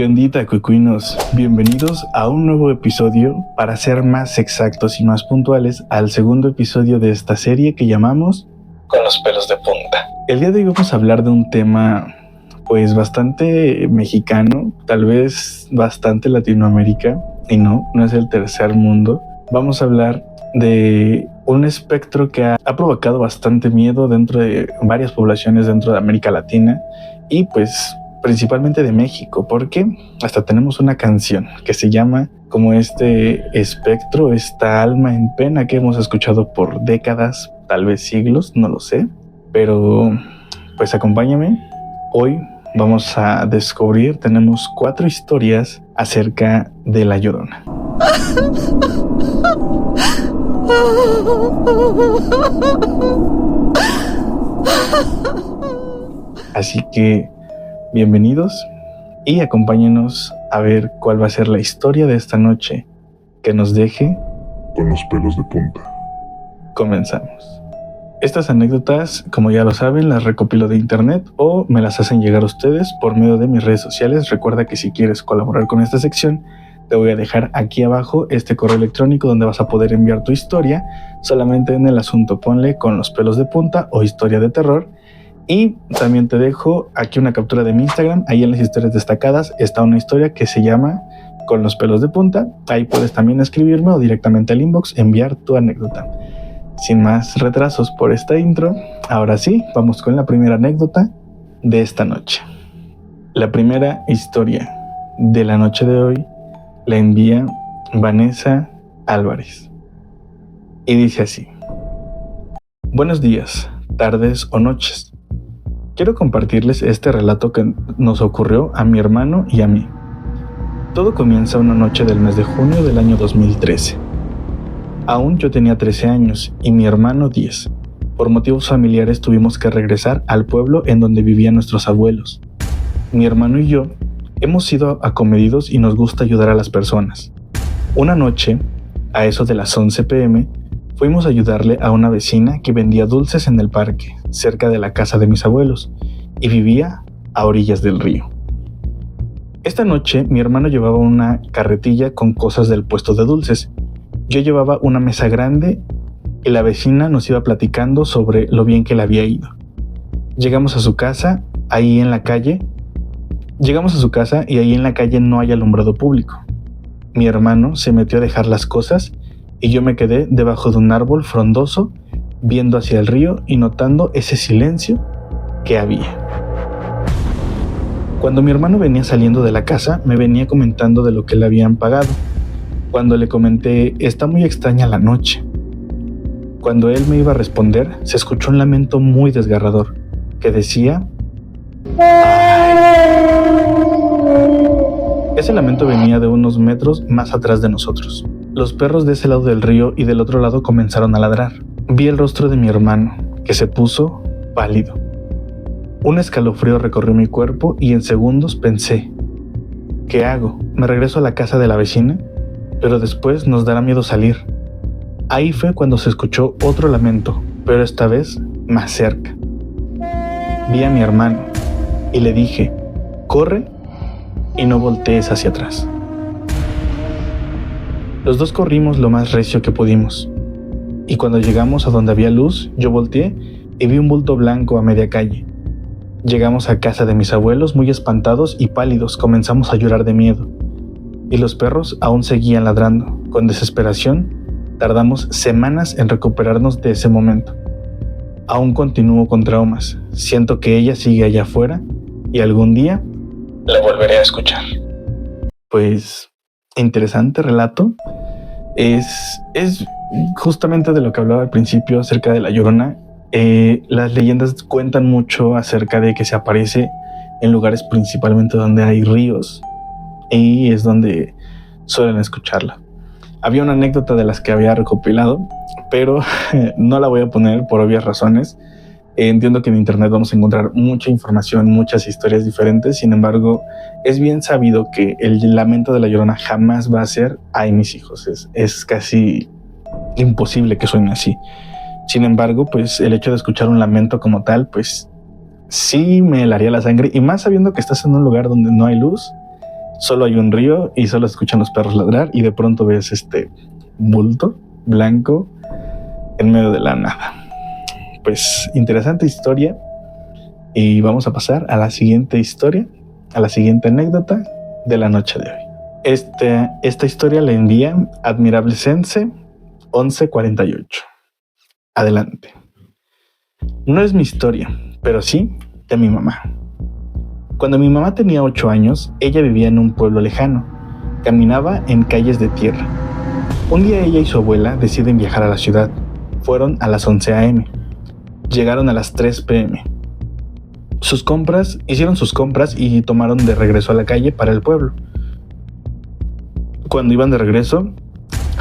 ¿Qué ondita, cuicuinos? Bienvenidos a un nuevo episodio, para ser más exactos y más puntuales, al segundo episodio de esta serie que llamamos Con los pelos de punta. El día de hoy vamos a hablar de un tema pues bastante mexicano, tal vez bastante Latinoamérica, y no es el tercer mundo. Vamos a hablar de un espectro que ha provocado bastante miedo dentro de varias poblaciones dentro de América Latina y pues principalmente de México, porque hasta tenemos una canción que se llama como este espectro, esta alma en pena que hemos escuchado por décadas, tal vez siglos, no lo sé, pero pues acompáñame. Hoy vamos a descubrir, tenemos 4 historias acerca de La Llorona. Así que bienvenidos y acompáñenos a ver cuál va a ser la historia de esta noche que nos deje con los pelos de punta. Comenzamos. Estas anécdotas, como ya lo saben, las recopilo de internet o me las hacen llegar a ustedes por medio de mis redes sociales. Recuerda que si quieres colaborar con esta sección, te voy a dejar aquí abajo este correo electrónico donde vas a poder enviar tu historia. Solamente en el asunto ponle con los pelos de punta o historia de terror. Y también te dejo aquí una captura de mi Instagram. Ahí en las historias destacadas está una historia que se llama Con los pelos de punta. Ahí puedes también escribirme o directamente al inbox enviar tu anécdota. Sin más retrasos por esta intro, ahora sí, vamos con la primera anécdota de esta noche. La primera historia de la noche de hoy la envía Vanessa Álvarez. Y dice así: buenos días, tardes o noches. Quiero compartirles este relato que nos ocurrió a mi hermano y a mí. Todo comienza una noche del mes de junio del año 2013. Aún yo tenía 13 años y mi hermano 10. Por motivos familiares tuvimos que regresar al pueblo en donde vivían nuestros abuelos. Mi hermano y yo hemos sido acomedidos y nos gusta ayudar a las personas. Una noche, a eso de las 11 p.m., fuimos a ayudarle a una vecina que vendía dulces en el parque, cerca de la casa de mis abuelos, y vivía a orillas del río. Esta noche mi hermano llevaba una carretilla con cosas del puesto de dulces. Yo llevaba una mesa grande y la vecina nos iba platicando sobre lo bien que le había ido. Llegamos a su casa y ahí en la calle no hay alumbrado público. Mi hermano se metió a dejar las cosas y yo me quedé debajo de un árbol frondoso, viendo hacia el río y notando ese silencio que había. Cuando mi hermano venía saliendo de la casa, me venía comentando de lo que le habían pagado. Cuando le comenté, está muy extraña la noche. Cuando él me iba a responder, se escuchó un lamento muy desgarrador, que decía: ¡ay! Ese lamento venía de unos metros más atrás de nosotros. Los perros de ese lado del río y del otro lado comenzaron a ladrar. Vi el rostro de mi hermano, que se puso pálido. Un escalofrío recorrió mi cuerpo y en segundos pensé: ¿qué hago? ¿Me regreso a la casa de la vecina? Pero después nos dará miedo salir. Ahí fue cuando se escuchó otro lamento, pero esta vez más cerca. Vi a mi hermano y le dije: corre y no voltees hacia atrás. Los dos corrimos lo más recio que pudimos, y cuando llegamos a donde había luz, yo volteé y vi un bulto blanco a media calle. Llegamos a casa de mis abuelos muy espantados y pálidos, comenzamos a llorar de miedo. Y los perros aún seguían ladrando. Con desesperación, tardamos semanas en recuperarnos de ese momento. Aún continúo con traumas. Siento que ella sigue allá afuera y algún día la volveré a escuchar. Pues, interesante relato. Es justamente de lo que hablaba al principio acerca de La Llorona. Las leyendas cuentan mucho acerca de que se aparece en lugares principalmente donde hay ríos. Y es donde suelen escucharla. Había una anécdota de las que había recopilado, pero no la voy a poner por obvias razones. Entiendo que en internet vamos a encontrar mucha información, muchas historias diferentes. Sin embargo, es bien sabido que el lamento de La Llorona jamás va a ser "ay, mis hijos". Es casi imposible que suene así. Sin embargo, pues el hecho de escuchar un lamento como tal, pues sí me helaría la sangre. Y más sabiendo que estás en un lugar donde no hay luz, Solo hay un río y solo escuchan los perros ladrar y de pronto ves este bulto blanco en medio de la nada. Pues interesante historia y vamos a pasar a la siguiente historia, a la siguiente anécdota de la noche de hoy. Esta historia la envía Admirable Sense 1148. Adelante. No es mi historia, pero sí de mi mamá. Cuando mi mamá tenía 8 años, ella vivía en un pueblo lejano. Caminaba en calles de tierra. Un día ella y su abuela deciden viajar a la ciudad. Fueron a las 11 a.m. Llegaron a las 3 p.m. Hicieron sus compras y tomaron de regreso a la calle para el pueblo. Cuando iban de regreso,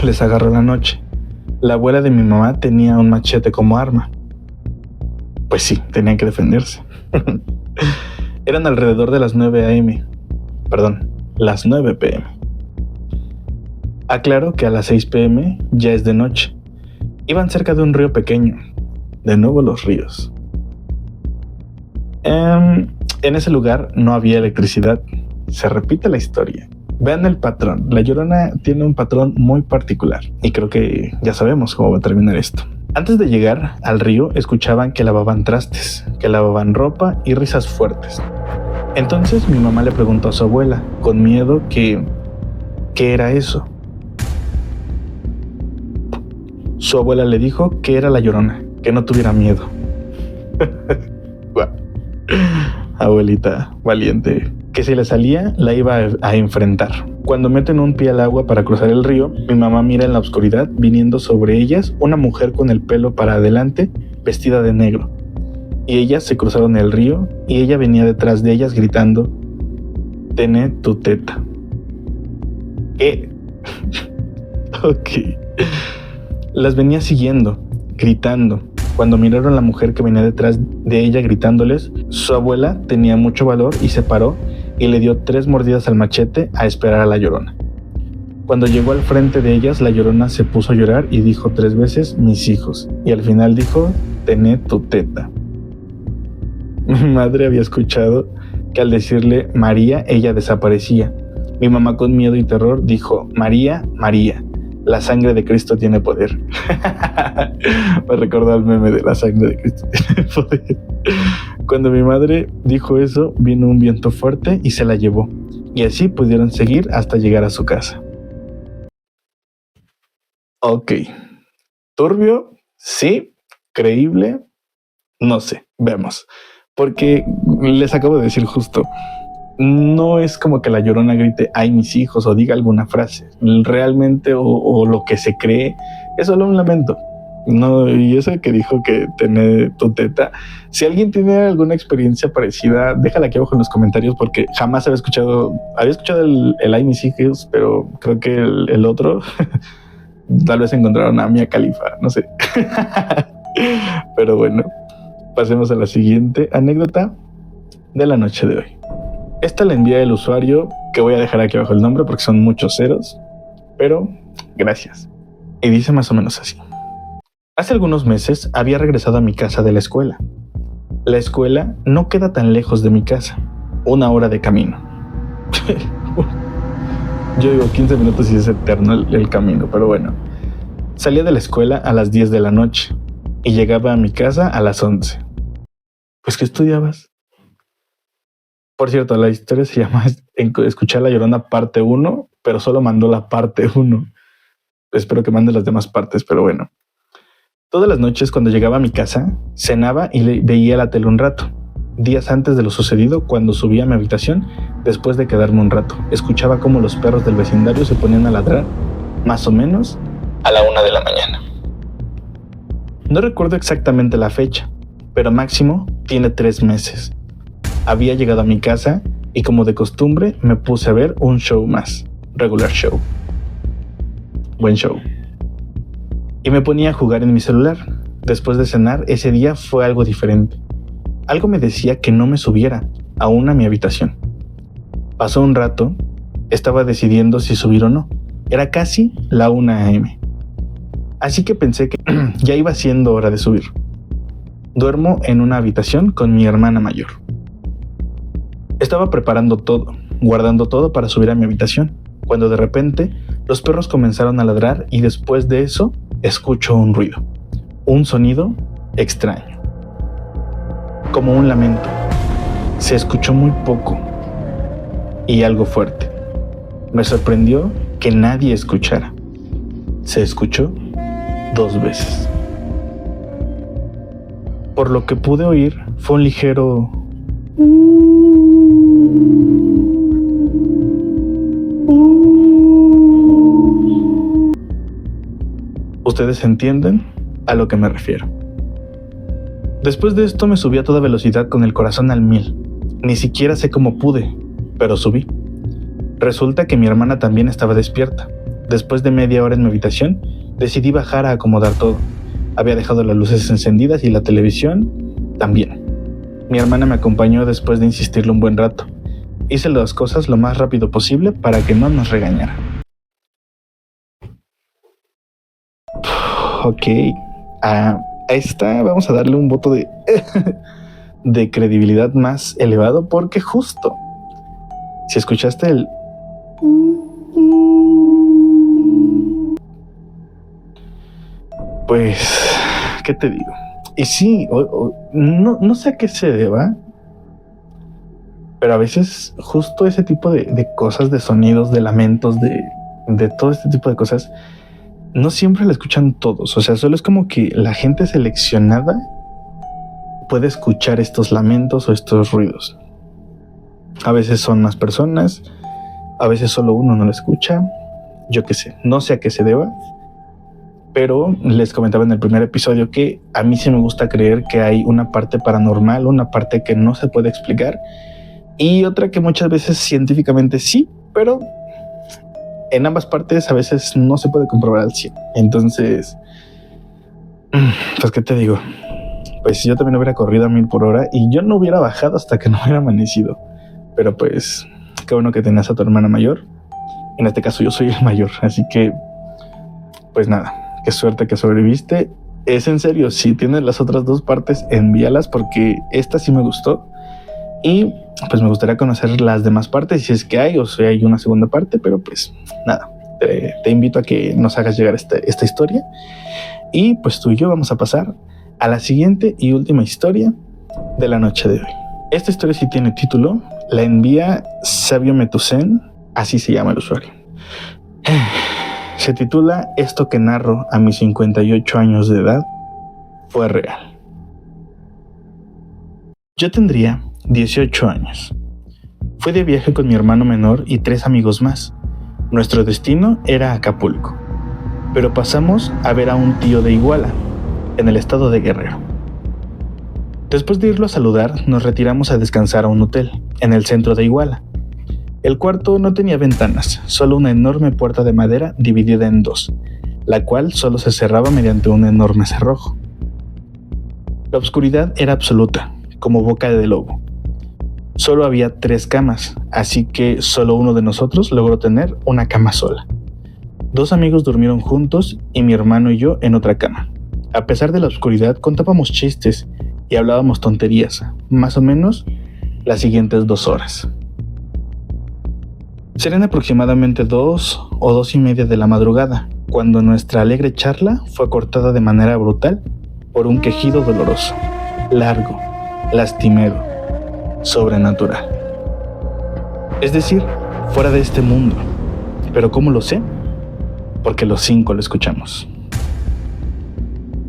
les agarró la noche. La abuela de mi mamá tenía un machete como arma. Pues sí, tenían que defenderse. Eran alrededor de las 9 a.m. Perdón, las 9 p.m. Aclaro que a las 6 p.m. ya es de noche. Iban cerca de un río pequeño. De nuevo los ríos. En ese lugar no había electricidad. Se repite la historia. Vean el patrón. La Llorona tiene un patrón muy particular. Y creo que ya sabemos cómo va a terminar esto. Antes de llegar al río, escuchaban que lavaban trastes, que lavaban ropa y risas fuertes. Entonces mi mamá le preguntó a su abuela, con miedo, ¿qué era eso? Su abuela le dijo que era la Llorona, que no tuviera miedo. Abuelita valiente. Que si le salía, la iba a enfrentar. Cuando meten un pie al agua para cruzar el río, mi mamá mira en la oscuridad, viniendo sobre ellas una mujer con el pelo para adelante, vestida de negro. Y ellas se cruzaron el río y ella venía detrás de ellas gritando: «Tené tu teta». ¿Qué? Ok. Las venía siguiendo, gritando. Cuando miraron a la mujer que venía detrás de ella gritándoles, su abuela tenía mucho valor y se paró y le dio 3 mordidas al machete a esperar a la Llorona. Cuando llegó al frente de ellas, la Llorona se puso a llorar y dijo 3 veces «mis hijos», y al final dijo «tené tu teta». Mi madre había escuchado que al decirle María, ella desaparecía. Mi mamá, con miedo y terror, dijo: «María, María, la sangre de Cristo tiene poder». Me recordó el meme de la sangre de Cristo tiene poder. Cuando mi madre dijo eso, vino un viento fuerte y se la llevó. Y así pudieron seguir hasta llegar a su casa. Ok. ¿Turbio? Sí. ¿Creíble? No sé. Vemos. Porque les acabo de decir justo, no es como que la Llorona grite «ay, mis hijos» o diga alguna frase. Realmente o lo que se cree es solo un lamento. No, y eso que dijo que tené tu teta, si alguien tiene alguna experiencia parecida, déjala aquí abajo en los comentarios, porque jamás había escuchado el «ay, mis hijos», pero creo que el otro tal vez encontraron a Mia Khalifa, no sé. Pero bueno, pasemos a la siguiente anécdota de la noche de hoy. Esta la envía el usuario, que voy a dejar aquí abajo el nombre porque son muchos ceros, pero gracias. Y dice más o menos así. Hace algunos meses había regresado a mi casa de la escuela. La escuela no queda tan lejos de mi casa, 1 hora de camino. Yo digo 15 minutos y es eterno el camino, pero bueno. Salía de la escuela a las 10 de la noche y llegaba a mi casa a las 11. Pues, ¿qué estudiabas? Por cierto, la historia se llama Escuché a la Llorona parte 1, pero solo mandó la parte 1. Espero que mande las demás partes, pero bueno. Todas las noches cuando llegaba a mi casa, cenaba y veía la tele un rato. Días antes de lo sucedido, cuando subía a mi habitación, después de quedarme un rato, escuchaba cómo los perros del vecindario se ponían a ladrar, más o menos a la 1 de la mañana. No recuerdo exactamente la fecha, pero máximo tiene 3 meses. Había llegado a mi casa y, como de costumbre, me puse a ver un show más. Regular show. Buen show. Y me ponía a jugar en mi celular. Después de cenar, ese día fue algo diferente. Algo me decía que no me subiera aún a mi habitación. Pasó un rato, estaba decidiendo si subir o no. Era casi la 1 a.m. Así que pensé que ya iba siendo hora de subir. Duermo en una habitación con mi hermana mayor. Estaba preparando todo. guardando todo para subir a mi habitación, cuando de repente los perros comenzaron a ladrar y después de eso escucho un ruido, un sonido extraño, como un lamento. Se escuchó muy poco y algo fuerte. Me sorprendió que nadie escuchara. Se escuchó 2 veces. Por lo que pude oír fue un ligero ¿Ustedes entienden a lo que me refiero? Después de esto me subí a toda velocidad con el corazón al 1000. Ni siquiera sé cómo pude, pero subí. Resulta que mi hermana también estaba despierta. Después de media hora en mi habitación, decidí bajar a acomodar todo. Había dejado las luces encendidas y la televisión también. Mi hermana me acompañó después de insistirle un buen rato. Hice las cosas lo más rápido posible para que no nos regañara. Ok, a esta vamos a darle un voto de credibilidad más elevado porque justo, si escuchaste el pues, ¿qué te digo? Y sí, no sé a qué se deba, pero a veces justo ese tipo de cosas, de sonidos, de lamentos, de todo este tipo de cosas, no siempre la escuchan todos. O sea, solo es como que la gente seleccionada puede escuchar estos lamentos o estos ruidos. A veces son más personas, a veces solo uno no lo escucha. Yo qué sé, no sé a qué se deba. Pero les comentaba en el primer episodio que a mí sí me gusta creer que hay una parte paranormal, una parte que no se puede explicar y otra que muchas veces científicamente sí, pero en ambas partes a veces no se puede comprobar al 100. Entonces, pues ¿qué te digo? Pues yo también hubiera corrido a 1000 por hora y yo no hubiera bajado hasta que no hubiera amanecido. Pero pues, qué bueno que tenías a tu hermana mayor. En este caso yo soy el mayor, así que, pues nada, qué suerte que sobreviviste. Es en serio, si tienes las otras 2 partes, envíalas porque esta sí me gustó. Y pues me gustaría conocer las demás partes, si es que hay o si hay una segunda parte, pero pues nada, te invito a que nos hagas llegar esta historia. Y pues tú y yo vamos a pasar a la siguiente y última historia de la noche de hoy. Esta historia sí tiene título, la envía Sabio Metusen, así se llama el usuario. Se titula Esto que narro a mis 58 años de edad fue real. Yo tendría 18 años. Fui de viaje con mi hermano menor y 3 amigos más. Nuestro destino era Acapulco, pero pasamos a ver a un tío de Iguala, en el estado de Guerrero. Después de irlo a saludar, nos retiramos a descansar a un hotel, en el centro de Iguala. El cuarto no tenía ventanas, solo una enorme puerta de madera dividida en 2, la cual solo se cerraba mediante un enorme cerrojo. La oscuridad era absoluta, como boca de lobo. Solo había 3 camas, así que solo uno de nosotros logró tener una cama sola. 2 amigos durmieron juntos y mi hermano y yo en otra cama. A pesar de la oscuridad, contábamos chistes y hablábamos tonterías, más o menos las siguientes 2 horas. Serían aproximadamente 2 o 2:30 de la madrugada, cuando nuestra alegre charla fue cortada de manera brutal por un quejido doloroso, largo, lastimero, sobrenatural. Es decir, fuera de este mundo. ¿Pero cómo lo sé? Porque los 5 lo escuchamos.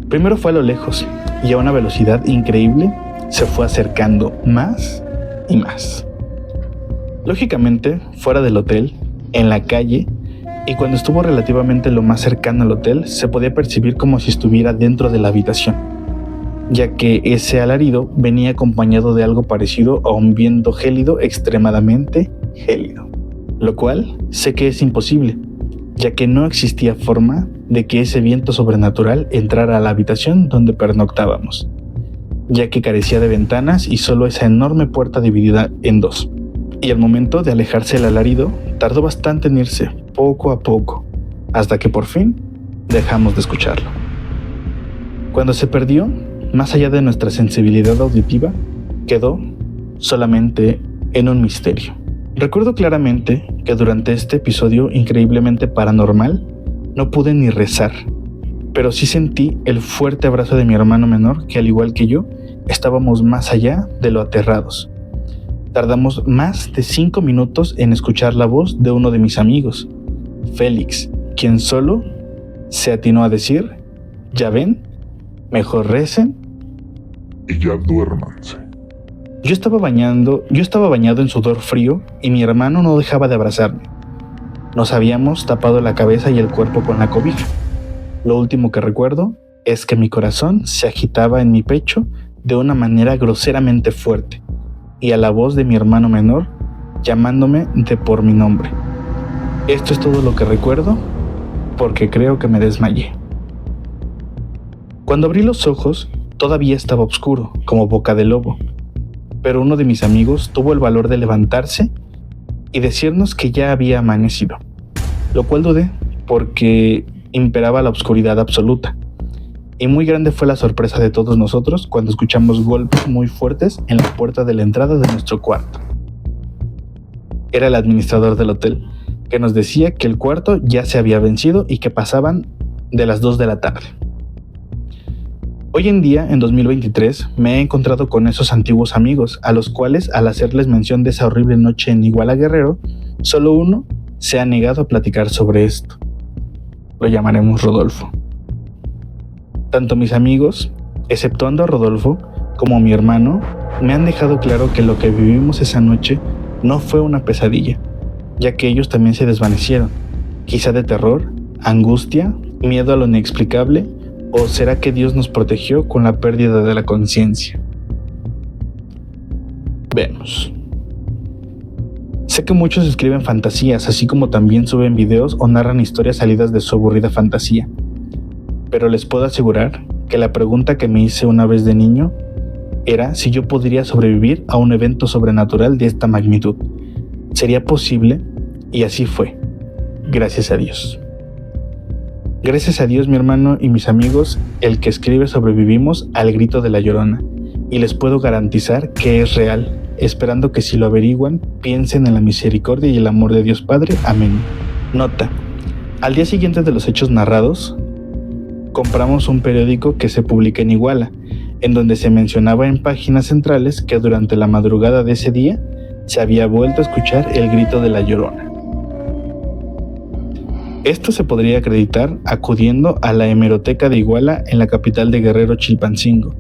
Primero fue a lo lejos y a una velocidad increíble se fue acercando más y más. Lógicamente, fuera del hotel, en la calle, y cuando estuvo relativamente lo más cercano al hotel, se podía percibir como si estuviera dentro de la habitación, ya que ese alarido venía acompañado de algo parecido a un viento gélido extremadamente gélido, lo cual sé que es imposible, ya que no existía forma de que ese viento sobrenatural entrara a la habitación donde pernoctábamos, ya que carecía de ventanas y solo esa enorme puerta dividida en 2. Y al momento de alejarse el alarido, tardó bastante en irse, poco a poco, hasta que por fin dejamos de escucharlo. Cuando se perdió, más allá de nuestra sensibilidad auditiva, quedó solamente en un misterio. Recuerdo claramente que durante este episodio increíblemente paranormal no pude ni rezar, pero sí sentí el fuerte abrazo de mi hermano menor, que al igual que yo, estábamos más allá de lo aterrados. Tardamos más de 5 minutos en escuchar la voz de uno de mis amigos, Félix, quien solo se atinó a decir: ya ven, mejor recen. Y ya duérmanse. Yo estaba bañado en sudor frío y mi hermano no dejaba de abrazarme. Nos habíamos tapado la cabeza y el cuerpo con la cobija. Lo último que recuerdo es que mi corazón se agitaba en mi pecho de una manera groseramente fuerte, y a la voz de mi hermano menor llamándome de por mi nombre. Esto es todo lo que recuerdo, porque creo que me desmayé. Cuando abrí los ojos, todavía estaba oscuro, como boca de lobo, pero uno de mis amigos tuvo el valor de levantarse y decirnos que ya había amanecido, lo cual dudé porque imperaba la oscuridad absoluta. Y muy grande fue la sorpresa de todos nosotros cuando escuchamos golpes muy fuertes en la puerta de la entrada de nuestro cuarto. Era el administrador del hotel, que nos decía que el cuarto ya se había vencido y que pasaban de las 2 de la tarde. Hoy en día, en 2023, me he encontrado con esos antiguos amigos, a los cuales, al hacerles mención de esa horrible noche en Iguala Guerrero, solo uno se ha negado a platicar sobre esto. Lo llamaremos Rodolfo. Tanto mis amigos, exceptuando a Rodolfo, como mi hermano, me han dejado claro que lo que vivimos esa noche no fue una pesadilla, ya que ellos también se desvanecieron, quizá de terror, angustia, miedo a lo inexplicable, ¿o será que Dios nos protegió con la pérdida de la conciencia? Vemos. Sé que muchos escriben fantasías, así como también suben videos o narran historias salidas de su aburrida fantasía. Pero les puedo asegurar que la pregunta que me hice una vez de niño era si yo podría sobrevivir a un evento sobrenatural de esta magnitud. ¿Sería posible? Y así fue. Gracias a Dios. Gracias a Dios, mi hermano y mis amigos, el que escribe sobrevivimos al grito de la Llorona, y les puedo garantizar que es real, esperando que si lo averiguan, piensen en la misericordia y el amor de Dios Padre. Amén. Nota: al día siguiente de los hechos narrados, compramos un periódico que se publica en Iguala, en donde se mencionaba en páginas centrales que durante la madrugada de ese día se había vuelto a escuchar el grito de la Llorona. Esto se podría acreditar acudiendo a la hemeroteca de Iguala en la capital de Guerrero, Chilpancingo,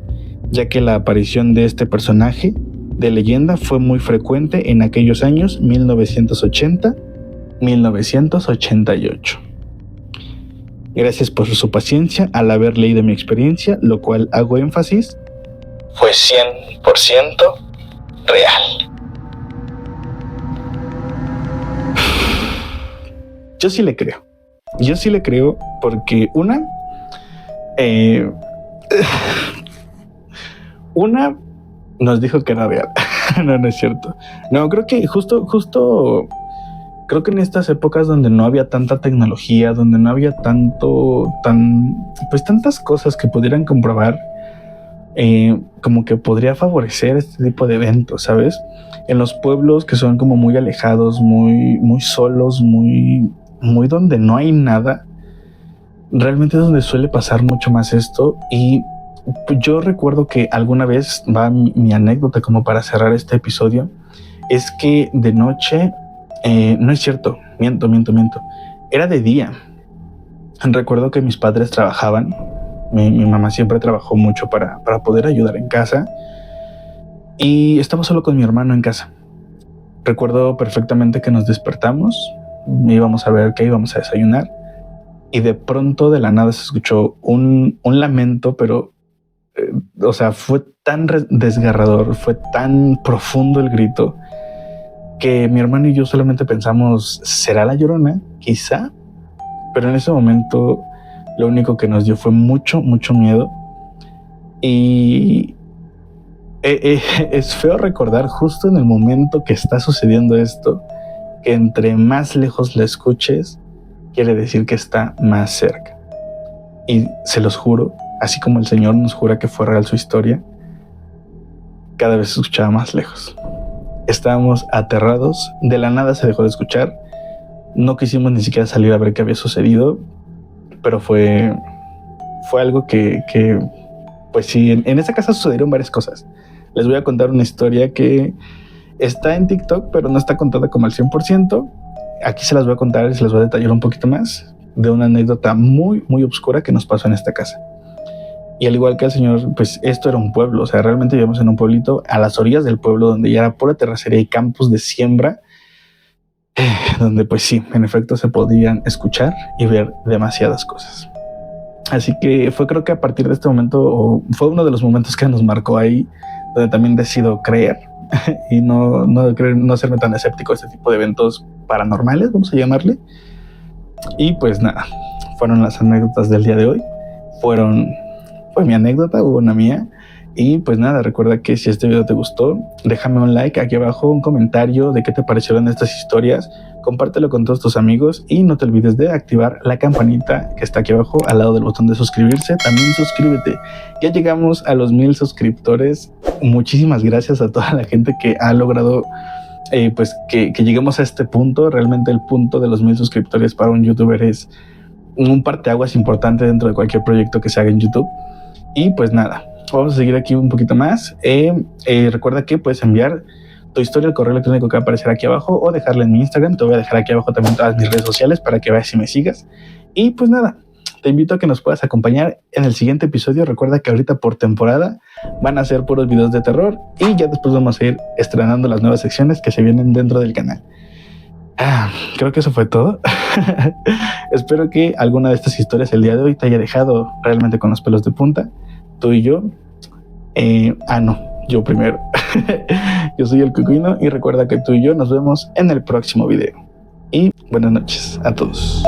ya que la aparición de este personaje de leyenda fue muy frecuente en aquellos años 1980-1988. Gracias por su paciencia al haber leído mi experiencia, lo cual, hago énfasis, fue 100% real. Yo sí le creo porque una nos dijo que era real. No es cierto. No, creo que justo creo que en estas épocas donde no había tanta tecnología, donde no había tantas cosas que pudieran comprobar, como que podría favorecer este tipo de eventos, ¿sabes? En los pueblos que son como muy alejados, muy solos, muy donde no hay nada, realmente es donde suele pasar mucho más esto. Y yo recuerdo que alguna vez, va mi anécdota como para cerrar este episodio, es que de noche, no es cierto, miento, era de día. Recuerdo que mis padres trabajaban, mi mamá siempre trabajó mucho para poder ayudar en casa, y estaba solo con mi hermano en casa. Recuerdo perfectamente que nos despertamos, íbamos a ver qué íbamos a desayunar, y de pronto de la nada se escuchó un lamento, pero o sea, fue tan desgarrador, fue tan profundo el grito, que mi hermano y yo solamente pensamos, ¿será la Llorona? Quizá. Pero en ese momento lo único que nos dio fue mucho miedo. Y es feo recordar justo en el momento que está sucediendo esto, que entre más lejos la escuches, quiere decir que está más cerca. Y se los juro, así como el Señor nos jura que fue real su historia, cada vez se escuchaba más lejos. estábamos aterrados, de la nada se dejó de escuchar, no quisimos ni siquiera salir a ver qué había sucedido, pero fue algo que pues sí, en esa casa sucedieron varias cosas. Les voy a contar una historia que está en TikTok, pero no está contada como al 100%. Aquí se las voy a contar y se las voy a detallar un poquito más de una anécdota muy, muy oscura que nos pasó en esta casa. Y al igual que el señor, pues esto era un pueblo, o sea, realmente vivíamos en un pueblito a las orillas del pueblo donde ya era pura terracería y campos de siembra, donde pues sí, en efecto se podían escuchar y ver demasiadas cosas. Así que fue, creo que a partir de este momento, o fue uno de los momentos que nos marcó ahí, donde también decido creer y no serme tan escéptico a este tipo de eventos paranormales, vamos a llamarle. Y pues nada, fueron las anécdotas del día de hoy. Fue mi anécdota, hubo una mía. Y pues nada, recuerda que si este video te gustó, déjame un like aquí abajo, un comentario de qué te parecieron estas historias, compártelo con todos tus amigos y no te olvides de activar la campanita que está aquí abajo al lado del botón de suscribirse. También suscríbete. Ya llegamos a los 1000 suscriptores. Muchísimas gracias a toda la gente que ha logrado pues que lleguemos a este punto. Realmente el punto de los 1000 suscriptores para un youtuber es un parteaguas importante dentro de cualquier proyecto que se haga en YouTube. Y pues nada, vamos a seguir aquí un poquito más. Recuerda que puedes enviar tu historia al correo electrónico que va a aparecer aquí abajo o dejarla en mi Instagram. Te voy a dejar aquí abajo también todas mis redes sociales para que veas y me sigas. Y pues nada, te invito a que nos puedas acompañar en el siguiente episodio. Recuerda que ahorita por temporada van a ser puros videos de terror y ya después vamos a ir estrenando las nuevas secciones que se vienen dentro del canal. Creo que eso fue todo. Espero que alguna de estas historias el día de hoy te haya dejado realmente con los pelos de punta. Tú y yo. No, yo primero. Yo soy el Cucuino y recuerda que tú y yo nos vemos en el próximo video. Y buenas noches a todos.